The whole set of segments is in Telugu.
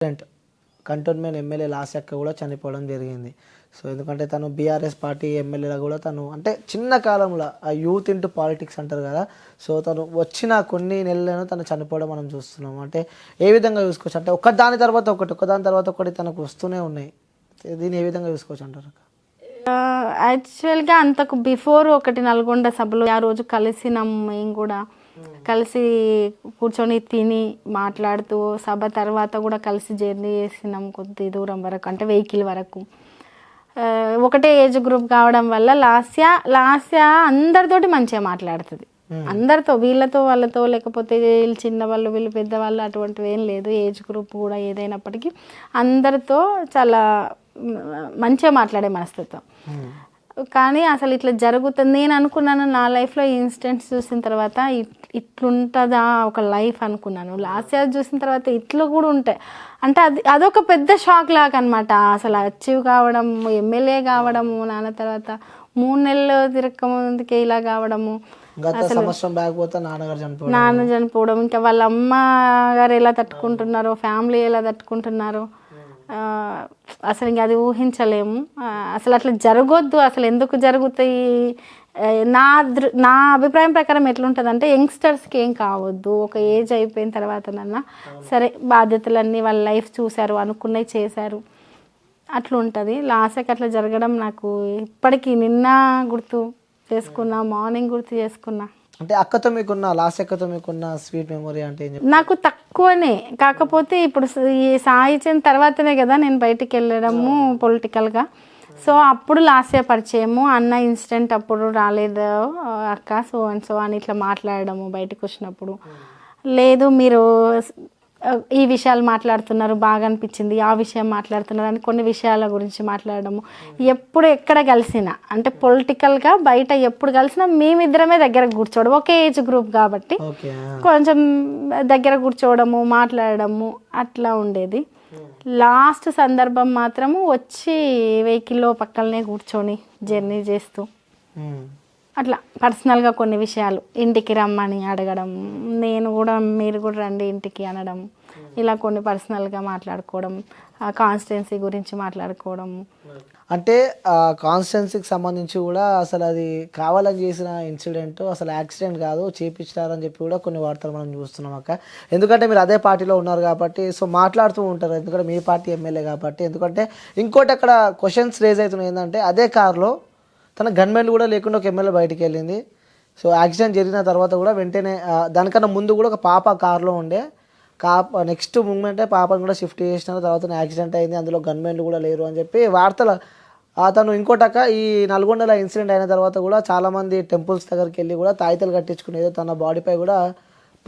ప్రెసిడెంట్ కంటోన్మెంట్ ఎమ్మెల్యే లాస్యక్క కూడా చనిపోవడం జరిగింది. సో ఎందుకంటే తను బీఆర్ఎస్ పార్టీ ఎమ్మెల్యేలా కూడా తను అంటే చిన్న కాలంలో ఆ యూత్ ఇంటూ పాలిటిక్స్ అంటారు కదా. సో తను వచ్చిన కొన్ని నెలలను తను చనిపోవడం మనం చూస్తున్నాం. అంటే ఏ విధంగా చూసుకోవచ్చు అంటే ఒకదాని తర్వాత ఒకటి తనకు వస్తూనే ఉన్నాయి. దీన్ని ఏ విధంగా చూసుకోవచ్చు అంటారు? యాక్చువల్గా అంతకు బిఫోర్ ఒకటి నల్గొండ సభలో ఆ రోజు కలిసినాం, మేము కూడా కలిసి కూర్చొని తిని మాట్లాడుతూ సభ తర్వాత కూడా కలిసి జర్నీ చేసినాం కొద్ది దూరం వరకు, అంటే వెహికల్ వరకు. ఒకటే ఏజ్ గ్రూప్ కావడం వల్ల లాస్య అందరితోటి మంచిగా మాట్లాడుతుంది, అందరితో, వీళ్ళతో వాళ్ళతో, లేకపోతే వీళ్ళు చిన్నవాళ్ళు వీళ్ళు పెద్దవాళ్ళు అటువంటివి ఏం లేదు. ఏజ్ గ్రూప్ కూడా ఏదైనప్పటికీ అందరితో చాలా మంచిగా మాట్లాడే మనస్తత్వం. కానీ అసలు ఇట్లా జరుగుతుంది నేను అనుకున్నాను. నా లైఫ్లో ఈ ఇన్సిడెంట్స్ చూసిన తర్వాత ఇట్లుంటుందా ఒక లైఫ్ అనుకున్నాను. లాస్ట్ ఇయర్ చూసిన తర్వాత ఇట్లు కూడా ఉంటాయి అంటే అదొక పెద్ద షాక్ లాగా అనమాట. అసలు అచీవ్ కావడం, ఎమ్మెల్యే కావడము, నాన్న తర్వాత 3 నెలలు తిరగక ముందుకే ఇలా కావడము, నాన్న చనిపోవడం, ఇంకా వాళ్ళ అమ్మ గారు ఎలా తట్టుకుంటున్నారో, ఫ్యామిలీ ఎలా తట్టుకుంటున్నారో అసలు ఇంకా అది ఊహించలేము. అసలు అట్లా జరగొద్దు. అసలు ఎందుకు జరుగుతాయి? నా అభిప్రాయం ప్రకారం ఎట్లుంటుంది అంటే యంగ్స్టర్స్కి ఏం కావద్దు. ఒక ఏజ్ అయిపోయిన తర్వాతనన్నా సరే, బాధ్యతలన్నీ వాళ్ళ లైఫ్ చూశారు, అనుకున్నవి చేశారు, అట్లా ఉంటుంది. లాస్ట్కి అట్లా జరగడం నాకు ఇప్పటికీ నిన్న గుర్తు చేసుకున్నా, మార్నింగ్ గుర్తు చేసుకున్నా. అంటే అక్కతో మీకున్న లాస్ట్ అక్కతో మీకున్న స్వీట్ మెమొరీ అంటే నాకు తక్కువనే, కాకపోతే ఇప్పుడు ఈ సాయిచిన తర్వాతనే కదా నేను బయటికి వెళ్ళడము పొలిటికల్గా. సో అప్పుడు లాస్ట్ ఇయర్ పరిచయము, అన్న ఇన్సిడెంట్ అప్పుడు రాలేదు అక్క, సో అండ్ సో అని ఇట్లా మాట్లాడడము. బయటకు వచ్చినప్పుడు లేదు మీరు ఈ విషయాలు మాట్లాడుతున్నారు, బాగా అనిపించింది, ఆ విషయం మాట్లాడుతున్నారు అని కొన్ని విషయాల గురించి మాట్లాడడము. ఎప్పుడు ఎక్కడ కలిసినా అంటే పొలిటికల్గా బయట ఎప్పుడు కలిసినా మేమిద్దరమే దగ్గర కూర్చోవడం, ఒకే ఏజ్ గ్రూప్ కాబట్టి కొంచెం దగ్గర కూర్చోవడము, మాట్లాడడము అట్లా ఉండేది. లాస్ట్ సందర్భం మాత్రము వచ్చి వెహికల్లో పక్కనే కూర్చొని జర్నీ చేస్తూ అట్లా పర్సనల్గా కొన్ని విషయాలు, ఇంటికి రమ్మని అడగడం, నేను కూడా మీరు కూడా రండి ఇంటికి అనడం, ఇలా కొన్ని పర్సనల్గా మాట్లాడుకోవడం, కాన్స్టిట్యున్సీ గురించి మాట్లాడుకోవడం. అంటే కాన్స్టిట్యున్సీకి సంబంధించి కూడా అసలు అది కావాలని చేసిన ఇన్సిడెంట్, అసలు యాక్సిడెంట్ కాదు, చేపించారని చెప్పి కూడా కొన్ని వార్తలు మనం చూస్తున్నాం అక్క. ఎందుకంటే మీరు అదే పార్టీలో ఉన్నారు కాబట్టి సో మాట్లాడుతూ ఉంటారు, ఎందుకంటే మీ పార్టీ ఎమ్మెల్యే కాబట్టి. ఎందుకంటే ఇంకోటి అక్కడ క్వశ్చన్స్ రేజ్ అవుతున్నాయి ఏంటంటే అదే కారులో తన గన్మెన్లు కూడా లేకుండా ఒక ఎమ్మెల్యే బయటికి వెళ్ళింది. సో యాక్సిడెంట్ జరిగిన తర్వాత కూడా వెంటనే దానికన్నా ముందు కూడా ఒక పాప కారులో ఉండే, నెక్స్ట్ మూమెంటే పాపను కూడా షిఫ్ట్ చేసిన తర్వాత యాక్సిడెంట్ అయింది, అందులో గన్మెన్లు కూడా లేరు అని చెప్పి వార్తలు. అతను ఇంకోటక్క ఈ నల్గొండలో ఇన్సిడెంట్ అయిన తర్వాత కూడా చాలామంది టెంపుల్స్ దగ్గరికి వెళ్ళి కూడా తాయితలు కట్టించుకునేది, తన బాడీపై కూడా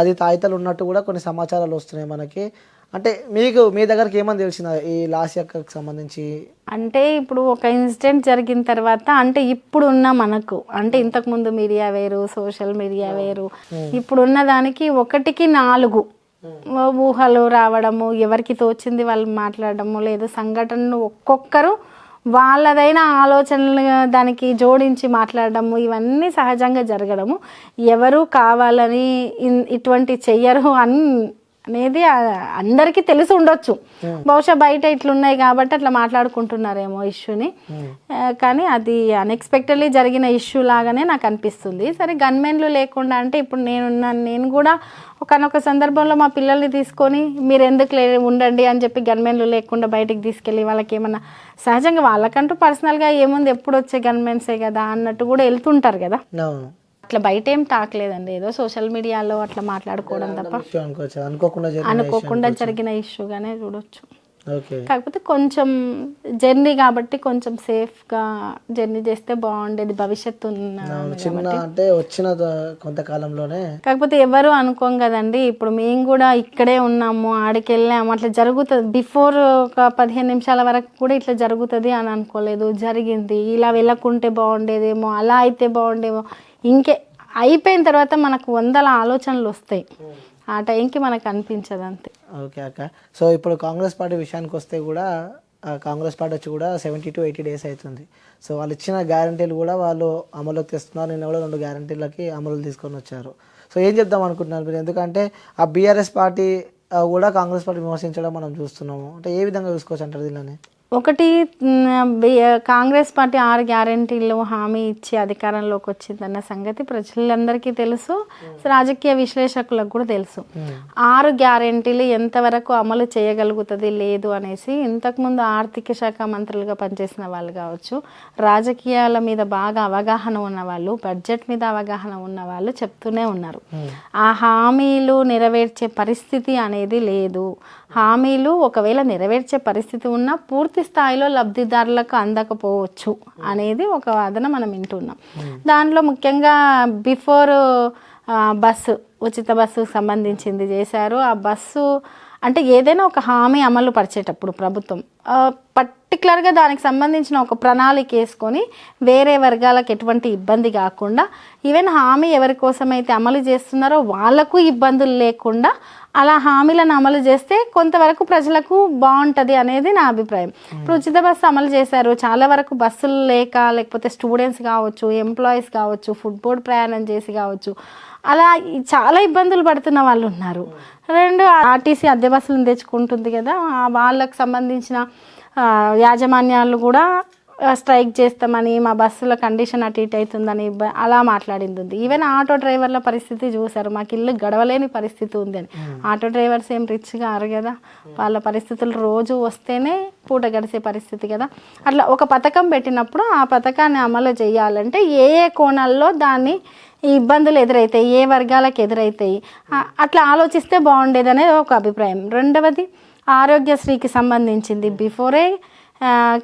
10 తాయితలు ఉన్నట్టు కూడా కొన్ని సమాచారాలు వస్తున్నాయి మనకి. అంటే మీ దగ్గరికి ఏమని తెలిసిన ఈ లాస్యక్కకి సంబంధించి? అంటే ఇప్పుడు ఒక ఇన్సిడెంట్ జరిగిన తర్వాత అంటే ఇప్పుడు ఉన్న మనకు అంటే ఇంతకుముందు మీడియా వేరు, సోషల్ మీడియా వేరు, ఇప్పుడున్న దానికి 1కి 4 ఊహలు రావడము, ఎవరికి తోచింది వాళ్ళు మాట్లాడడము, లేదు సంఘటనను ఒక్కొక్కరు వాళ్ళదైన ఆలోచనలు దానికి జోడించి మాట్లాడడము, ఇవన్నీ సహజంగా జరగడము. ఎవరు కావాలని ఇటువంటి చెయ్యరు అనేది అందరికీ తెలిసి ఉండొచ్చు. బహుశా బయట ఇట్లున్నాయి కాబట్టి అట్లా మాట్లాడుకుంటున్నారేమో ఇష్యూని. కానీ అది అన్ఎక్స్పెక్టెడ్లీ జరిగిన ఇష్యూ లాగానే నాకు అనిపిస్తుంది. సరే గన్మెన్లు లేకుండా అంటే ఇప్పుడు నేను కూడా ఒకనొక సందర్భంలో మా పిల్లల్ని తీసుకొని మీరు ఎందుకు ఉండండి అని చెప్పి గన్మెన్లు లేకుండా బయటికి తీసుకెళ్ళి వాళ్ళకి ఏమన్నా సహజంగా వాళ్ళకంటూ పర్సనల్గా ఏముంది, ఎప్పుడు వచ్చే గన్మెన్సే కదా అన్నట్టు కూడా వెళ్తుంటారు కదా. అట్లా బయట ఏం టాక్ లేదండి, ఏదో సోషల్ మీడియాలో అట్లా మాట్లాడుకోవడం తప్ప అనుకోకుండా జరిగిన ఇష్యూగానే చూడొచ్చు. కాకపోతే కొంచెం జర్నీ కాబట్టి కొంచెం సేఫ్గా జర్నీ చేస్తే బాగుండేది భవిష్యత్తు అంటే వచ్చిన కొంతకాలంలోనే. కాకపోతే ఎవరు అనుకోం కదండి, ఇప్పుడు మేము కూడా ఇక్కడే ఉన్నాము, ఆడికి వెళ్ళాము, అట్లా జరుగుతుంది. బిఫోర్ ఒక 15 నిమిషాల వరకు కూడా ఇట్లా జరుగుతుంది అని అనుకోలేదు, జరిగింది. ఇలా వెళ్ళకుంటే బాగుండేదేమో, అలా అయితే బాగుండేమో, ఇంకే అయిపోయిన తర్వాత మనకు 100 ఆలోచనలు వస్తాయి, ఆ టైంకి మనకు అనిపించదు అంతే. ఓకే అక్క. సో ఇప్పుడు కాంగ్రెస్ పార్టీ విషయానికి వస్తే కూడా కాంగ్రెస్ పార్టీ వచ్చి కూడా 70 to 80 డేస్ అవుతుంది. సో వాళ్ళు ఇచ్చిన గ్యారంటీలు కూడా వాళ్ళు అమలులోకి తెస్తున్నారు. నిన్న కూడా 2 గ్యారంటీలకి అమలు తీసుకొని వచ్చారు. సో ఏం చెప్దాం అనుకుంటున్నారు మీరు? ఎందుకంటే ఆ బీఆర్ఎస్ పార్టీ కూడా కాంగ్రెస్ పార్టీ విమర్శించడం మనం చూస్తున్నాము. అంటే ఏ విధంగా చూసుకోవచ్చు అంటారు దీనిని? ఒకటి కాంగ్రెస్ పార్టీ 6 గ్యారెంటీలు హామీ ఇచ్చి అధికారంలోకి వచ్చిందన్న సంగతి ప్రజలందరికీ తెలుసు, రాజకీయ విశ్లేషకులకు కూడా తెలుసు. 6 గ్యారెంటీలు ఎంతవరకు అమలు చేయగలుగుతుంది లేదు అనేసి ఇంతకుముందు ఆర్థిక శాఖ మంత్రులుగా పనిచేసిన వాళ్ళు కావచ్చు, రాజకీయాల మీద బాగా అవగాహన ఉన్న వాళ్ళు, బడ్జెట్ మీద అవగాహన ఉన్న వాళ్ళు చెప్తూనే ఉన్నారు. ఆ హామీలు నెరవేర్చే పరిస్థితి అనేది లేదు. హామీలు ఒకవేళ నెరవేర్చే పరిస్థితి ఉన్నా పూర్తి స్థాయిలో లబ్ధిదారులకు అందకపోవచ్చు అనేది ఒక వాదన మనం వింటున్నాం. దాంట్లో ముఖ్యంగా బిఫోర్ బస్సు ఉచిత బస్సు సంబంధించింది చేశారు. ఆ బస్సు అంటే ఏదైనా ఒక హామీ అమలు పరిచేటప్పుడు ప్రభుత్వం పర్టికులర్గా దానికి సంబంధించిన ఒక ప్రణాళిక వేసుకొని వేరే వర్గాలకు ఎటువంటి ఇబ్బంది కాకుండా, ఈవెన్ హామీ ఎవరి కోసమైతే అమలు చేస్తున్నారో వాళ్లకు ఇబ్బందులు లేకుండా అలా హామీలను అమలు చేస్తే కొంతవరకు ప్రజలకు బాగుంటుంది అనేది నా అభిప్రాయం. ఇప్పుడు ఉచిత బస్సు అమలు చేశారు, చాలా వరకు బస్సులు లేకపోతే స్టూడెంట్స్ కావచ్చు, ఎంప్లాయీస్ కావచ్చు, ఫుడ్ బోర్డ్ ప్రయాణం చేసి కావచ్చు, అలా చాలా ఇబ్బందులు పడుతున్న వాళ్ళు ఉన్నారు. 2 ఆర్టీసీ అద్దె బస్సులను తెచ్చుకుంటుంది కదా, వాళ్ళకు సంబంధించిన యాజమాన్యాలు కూడా స్ట్రైక్ చేస్తామని, మా బస్సుల కండిషన్ అటు ఇటు అవుతుందని అలా మాట్లాడింది ఉంది. ఈవెన్ ఆటో డ్రైవర్ల పరిస్థితి చూసారు, మాకు ఇల్లు గడవలేని పరిస్థితి ఉంది అని. ఆటో డ్రైవర్స్ ఏం రిచ్ గారు కదా, వాళ్ళ పరిస్థితులు రోజు వస్తేనే పూట గడిచే పరిస్థితి కదా. అట్లా ఒక పథకం పెట్టినప్పుడు ఆ పథకాన్ని అమలు చేయాలంటే ఏ కోణాల్లో దాన్ని ఈ ఇబ్బందులు ఎదురవుతాయి, ఏ వర్గాలకు ఎదురవుతాయి, అట్లా ఆలోచిస్తే బాగుండేది అనేది ఒక అభిప్రాయం. 2వది ఆరోగ్యశ్రీకి సంబంధించింది బిఫోరే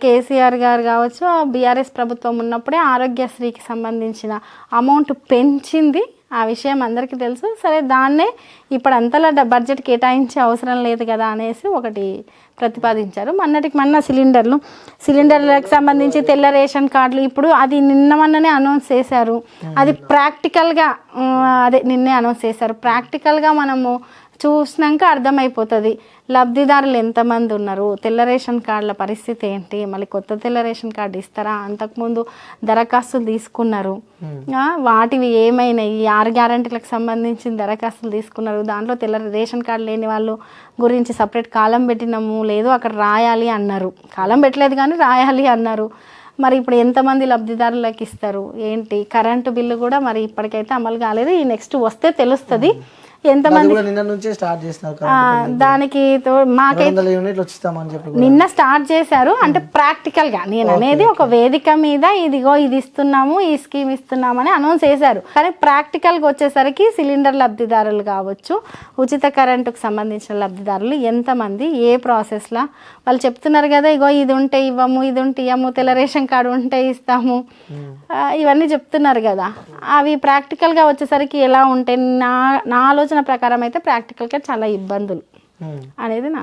కేసీఆర్ గారు కావచ్చు, బీఆర్ఎస్ ప్రభుత్వం ఉన్నప్పుడే ఆరోగ్యశ్రీకి సంబంధించిన అమౌంట్ పెంచింది, ఆ విషయం అందరికీ తెలుసు. సరే, దాన్నే ఇప్పుడు అంతలా బడ్జెట్ కేటాయించే అవసరం లేదు కదా అనేసి ఒకటి ప్రతిపాదించారు. మొన్న సిలిండర్లకు సంబంధించి తెల్ల రేషన్ కార్డులు ఇప్పుడు అది మొన్ననే అనౌన్స్ చేశారు. అది ప్రాక్టికల్గా నిన్నే అనౌన్స్ చేశారు. ప్రాక్టికల్గా మనము చూసినాక అర్థమైపోతుంది లబ్ధిదారులు ఎంతమంది ఉన్నారు, తెల్ల రేషన్ కార్డుల పరిస్థితి ఏంటి, మళ్ళీ కొత్త తెల్ల రేషన్ కార్డు ఇస్తారా, అంతకుముందు దరఖాస్తులు తీసుకున్నారు, వాటివి ఏమైనాయి, 6 గ్యారెంటీలకు సంబంధించిన దరఖాస్తులు తీసుకున్నారు, దాంట్లో తెల్ల రేషన్ కార్డు లేని వాళ్ళు గురించి సపరేట్ కాలం పెట్టినాము, లేదు అక్కడ రాయాలి అన్నారు, కాలం పెట్టలేదు కానీ రాయాలి అన్నారు. మరి ఇప్పుడు ఎంతమంది లబ్ధిదారులకు ఇస్తారు ఏంటి, కరెంటు బిల్లు కూడా మరి ఇప్పటికైతే అమలు కాలేదు, ఈ నెక్స్ట్ వస్తే తెలుస్తుంది ఎంతమంది. దానికి నిన్న స్టార్ట్ చేశారు. అంటే ప్రాక్టికల్ గా నేను అనేది ఒక వేదిక మీద ఇదిగో ఇది ఇస్తున్నాము, ఈ స్కీమ్ ఇస్తున్నామని అనౌన్స్ చేశారు. కానీ ప్రాక్టికల్ గా వచ్చేసరికి సిలిండర్ లబ్ధిదారులు కావచ్చు, ఉచిత కరెంటుకు సంబంధించిన లబ్ధిదారులు ఎంతమంది, ఏ ప్రాసెస్ లా వాళ్ళు చెప్తున్నారు కదా, ఇగో ఇది ఉంటే ఇవ్వము, ఇది ఉంటే ఇవ్వము, తెల్ల రేషన్ కార్డు ఉంటే ఇస్తాము, ఇవన్నీ చెప్తున్నారు కదా. అవి ప్రాక్టికల్ గా వచ్చేసరికి ఎలా ఉంటాయి, నా ఆలోచన ప్రకారం అయితే ప్రాక్టికల్గా చాలా ఇబ్బందులు అనేది నా.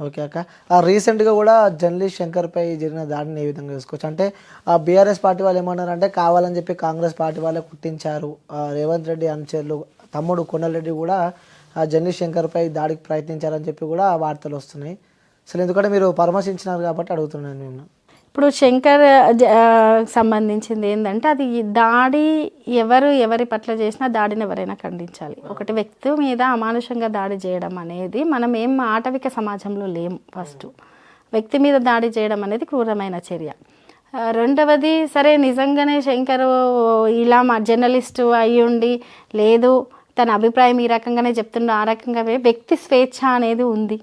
ఓకే అక్క, రీసెంట్గా కూడా జర్నలిస్ట్ శంకర్పై జరిగిన దాడిని ఏ విధంగా చూసుకోవచ్చు? అంటే ఆ బీఆర్ఎస్ పార్టీ వాళ్ళు ఏమన్నారంటే కావాలని చెప్పి కాంగ్రెస్ పార్టీ వాళ్ళే కుట్టించారు, రేవంత్ రెడ్డి అనుచరులు తమ్ముడు కొండలరెడ్డి కూడా ఆ జర్నలిస్ట్ శంకర్పై దాడికి ప్రయత్నించారని చెప్పి కూడా వార్తలు వస్తున్నాయి. అసలు ఎందుకంటే మీరు పరామర్శించినారు కాబట్టి అడుగుతున్నాను నేను. ఇప్పుడు శంకర్ సంబంధించింది ఏంటంటే అది దాడి ఎవరి పట్ల చేసినా దాడిని ఎవరైనా ఖండించాలి. ఒకటి వ్యక్తి మీద అమానుషంగా దాడి చేయడం అనేది, మనం ఏం ఆటవిక సమాజంలో లేము. ఫస్ట్ వ్యక్తి మీద దాడి చేయడం అనేది క్రూరమైన చర్య. 2వది సరే నిజంగానే శంకర్ ఇలా మా జర్నలిస్టు అయ్యుండి లేదు తన అభిప్రాయం ఈ రకంగానే చెప్తుండో ఆ రకంగా వ్యక్తి స్వేచ్ఛ అనేది ఉంది.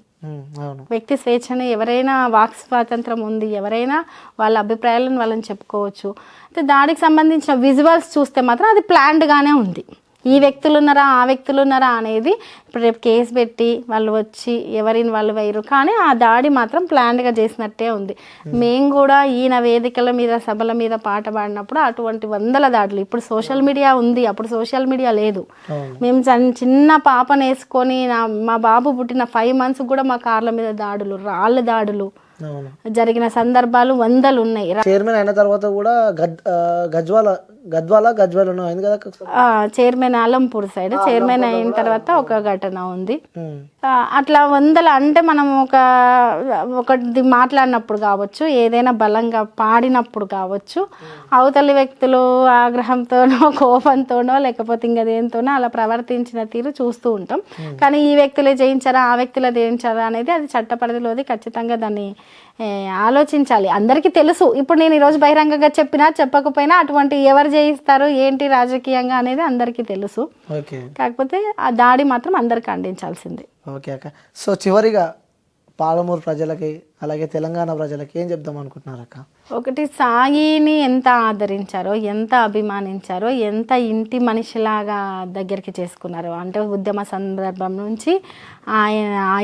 వ్యక్తి స్వేచ్ఛని ఎవరైనా వాక్ స్వాతంత్రం ఉంది, ఎవరైనా వాళ్ళ అభిప్రాయాలను వాళ్ళని చెప్పుకోవచ్చు. అయితే దాడికి సంబంధించిన విజువల్స్ చూస్తే మాత్రం అది ప్లాన్డ్గానే ఉంది. ఈ వ్యక్తులు ఉన్నారా ఆ వ్యక్తులు ఉన్నారా అనేది ఇప్పుడు రేపు కేసు పెట్టి వాళ్ళు వచ్చి ఎవరిని వాళ్ళు వేయరు, కానీ ఆ దాడి మాత్రం ప్లాన్డ్గా చేసినట్టే ఉంది. మేము కూడా ఈయన వేదికల మీద సభల మీద పాట పాడినప్పుడు అటువంటి 100 దాడులు, ఇప్పుడు సోషల్ మీడియా ఉంది, అప్పుడు సోషల్ మీడియా లేదు. మేము చిన్న పాపను వేసుకొని మా బాబు పుట్టిన 5 months కూడా మా కార్ల మీద దాడులు, రాళ్ళ దాడులు, అవును. జరిగిన సందర్భాలు వందలు ఉన్నాయి. చైర్మన్ అయిన తర్వాత కూడా గద్వాల అయింది కదా ఒకసారి. చైర్మన్ ఆలంపూర్ సైడ్ చైర్మన్ అయిన తర్వాత ఒక ఘటన ఉంది. ఉమ్. అట్లా వందల అంటే మనం ఒకటి మాట్లాడినప్పుడు కావచ్చు, ఏదైనా బలంగా పాడినప్పుడు కావచ్చు, అవతలి వ్యక్తులు ఆగ్రహంతోనో కోపంతోనో లేకపోతే ఇంకా దేనితోనో అలా ప్రవర్తించిన తీరు చూస్తూ ఉంటాం. కానీ ఈ వ్యక్తులే చేయించారా ఆ వ్యక్తులే చేయించారా అనేది అది చట్ట పరిధిలోది. ఖచ్చితంగా దాన్ని ఆలోచించాలి. అందరికీ తెలుసు. ఇప్పుడు నేను ఈరోజు బహిరంగంగా చెప్పినా చెప్పకపోయినా అటువంటి ఎవరు చేయిస్తారు ఏంటి రాజకీయంగా అనేది అందరికీ తెలుసు. కాకపోతే ఆ దాడి మాత్రం అందరికి ఖండించాల్సిందే. ఓకే అక్క. సో చివరిగా పాలమూరు ప్రజలకి అలాగే తెలంగాణ ప్రజలకి ఏం చెప్దాం అనుకుంటున్నారు అక్క? ఒకటి, సాయిని ఎంత ఆదరించారో, ఎంత అభిమానించారో, ఎంత ఇంటి మనిషిలాగా దగ్గరికి చేసుకున్నారో, అంటే ఉద్యమ సందర్భం నుంచి ఆ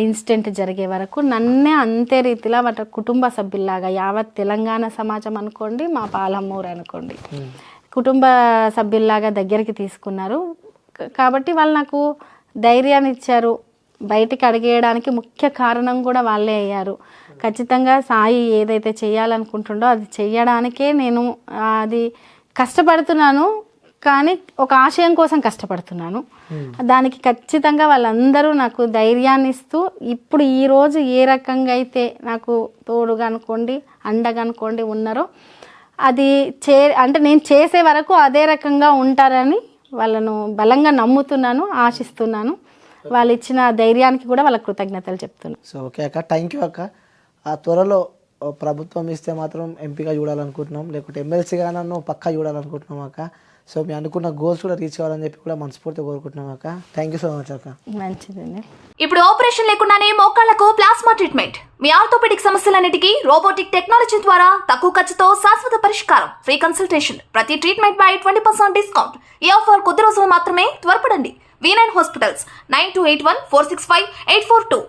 ఇన్సిడెంట్ జరిగే వరకు నన్నే అంతే రీతిలో వాటి కుటుంబ సభ్యుల్లాగా యావత్ తెలంగాణ సమాజం అనుకోండి, మా పాలమూరు అనుకోండి, కుటుంబ సభ్యుల్లాగా దగ్గరికి తీసుకున్నారు. కాబట్టి వాళ్ళు నాకు ధైర్యాన్ని ఇచ్చారు. బయటికి అడిగేయడానికి ముఖ్య కారణం కూడా వాళ్ళే అయ్యారు. ఖచ్చితంగా సాయి ఏదైతే చేయాలనుకుంటుండో అది చెయ్యడానికే నేను అది కష్టపడుతున్నాను. కానీ ఒక ఆశయం కోసం కష్టపడుతున్నాను. దానికి ఖచ్చితంగా వాళ్ళందరూ నాకు ధైర్యాన్ని ఇస్తూ ఇప్పుడు ఈరోజు ఏ రకంగా అయితే నాకు తోడుగా అనుకోండి, అండగా అనుకోండి ఉన్నారో, అది అంటే నేను చేసే వరకు అదే రకంగా ఉంటారని వాళ్ళను బలంగా నమ్ముతున్నాను, ఆశిస్తున్నాను. వాళ్ళు ఇచ్చిన ధైర్యానికి కూడా వాళ్ళకి కృతజ్ఞతలు చెప్తున్నాను. సో ఓకే అక్క, థ్యాంక్ యూ అక్క. ఆ త్వరలో ప్రభుత్వం ఇస్తే మాత్రం ఎంపీగా చూడాలనుకుంటున్నాం, లేకుంటే ఎమ్మెల్సీగా నన్ను పక్కా చూడాలనుకుంటున్నాం అక్క. సో మీ అనుకున్న గోల్స్ కూడా రీచ్ అవ్వాలని చెప్పి కూడా మనస్ఫూర్తిగా కోరుకుంటున్నాం అక్క. థ్యాంక్ యూ సో మచ్ అక్క. మంచిదండి. ఇప్పుడు ఆపరేషన్ లేకుండానే మోకాళ్లకు ప్లాస్మా ట్రీట్మెంట్, మీ ఆర్థోపెడిక్ సమస్యలన్నిటికీ రోబోటిక్ టెక్నాలజీ ద్వారా తక్కువ ఖర్చుతో శాశ్వత పరిష్కారం, ఫ్రీ కన్సల్టేషన్, ప్రతి ట్రీట్మెంట్ పై 20% డిస్కౌంట్. ఈ ఆఫర్ కొద్ది రోజులు మాత్రమే, త్వరపడండి. V9 hospitals 9281465842